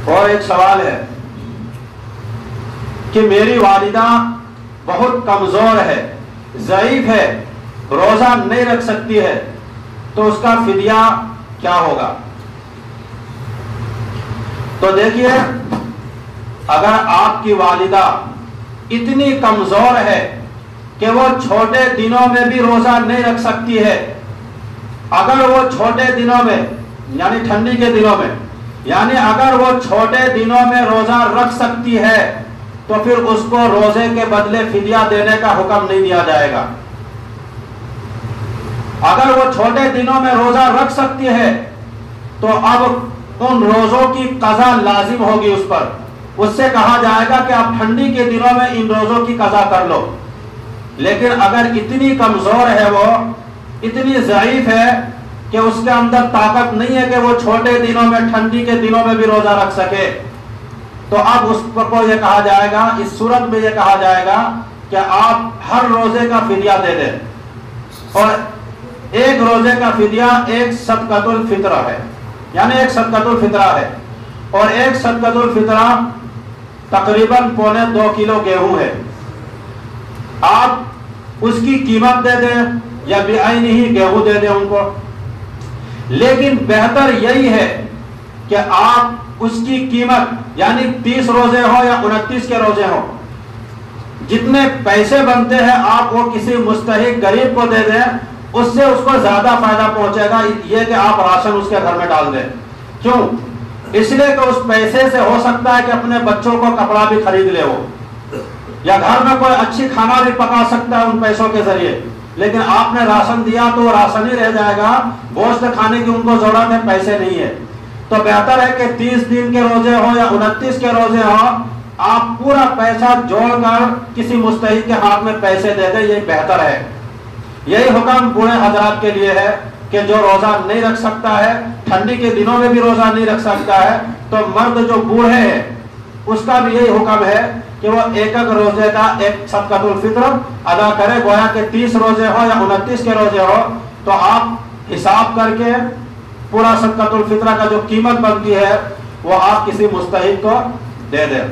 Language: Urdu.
اور ایک سوال ہے کہ میری والدہ بہت کمزور ہے، ضعیف ہے، روزہ نہیں رکھ سکتی ہے، تو اس کا فدیہ کیا ہوگا؟ تو دیکھیے، اگر آپ کی والدہ اتنی کمزور ہے کہ وہ چھوٹے دنوں میں بھی روزہ نہیں رکھ سکتی ہے، اگر وہ چھوٹے دنوں میں یعنی ٹھنڈی کے دنوں میں اگر وہ چھوٹے دنوں میں روزہ رکھ سکتی ہے تو پھر اس کو روزے کے بدلے فدیہ دینے کا حکم نہیں دیا جائے گا۔ اگر وہ چھوٹے دنوں میں روزہ رکھ سکتی ہے تو اب ان روزوں کی قضا لازم ہوگی اس پر، اس سے کہا جائے گا کہ آپ ٹھنڈی کے دنوں میں ان روزوں کی قضا کر لو۔ لیکن اگر اتنی کمزور ہے، وہ اتنی ضعیف ہے کہ اس کے اندر طاقت نہیں ہے کہ وہ چھوٹے دنوں میں ٹھنڈی کے دنوں میں بھی روزہ رکھ سکے، تو اب اس کو یہ کہا جائے گا، اس صورت میں یہ کہا جائے گا کہ آپ ہر روزے کا فدیہ دے دیں، اور ایک روزے کا فدیہ ایک صدقۃ الفطرہ ہے، یعنی ایک صدقۃ الفطرہ ہے، اور ایک صدقۃ الفطرہ تقریباً 2.25 کلو گیہوں ہے۔ آپ اس کی قیمت دے دیں یا بعینہ ہی گیہوں دے دیں ان کو، لیکن بہتر یہی ہے کہ آپ اس کی قیمت یعنی 30 روزے ہو یا 29 کے روزے ہو، جتنے پیسے بنتے ہیں آپ وہ کسی مستحق غریب کو دے دیں، اس سے اس کو زیادہ فائدہ پہنچے گا یہ کہ آپ راشن اس کے گھر میں ڈال دیں۔ کیوں؟ اس لیے کہ اس پیسے سے ہو سکتا ہے کہ اپنے بچوں کو کپڑا بھی خرید لے ہو، یا گھر میں کوئی اچھی کھانا بھی پکا سکتا ہے ان پیسوں کے ذریعے، لیکن آپ نے راشن دیا تو وہ راشن ہی رہ جائے گا، گوشت کھانے کی ان کو ضرورت ہے، پیسے نہیں ہے۔ تو بہتر ہے کہ 30 دن کے روزے ہو یا 29 کے روزے ہو، آپ پورا پیسہ جوڑ کر کسی مستحق کے ہاتھ میں پیسے دے دیں، یہی بہتر ہے۔ یہی حکم بوڑھے حضرات کے لیے ہے کہ جو روزہ نہیں رکھ سکتا ہے، ٹھنڈی کے دنوں میں بھی روزہ نہیں رکھ سکتا ہے، تو مرد جو بوڑھے ہیں اس کا بھی یہی حکم ہے کہ وہ ایک روزے کا ایک صدقۃ الفطر ادا کرے، گویا کہ 30 روزے ہو یا 29 کے روزے ہو، تو آپ حساب کر کے پورا صدقۃ الفطر کا جو قیمت بنتی ہے وہ آپ کسی مستحق کو دے دیں۔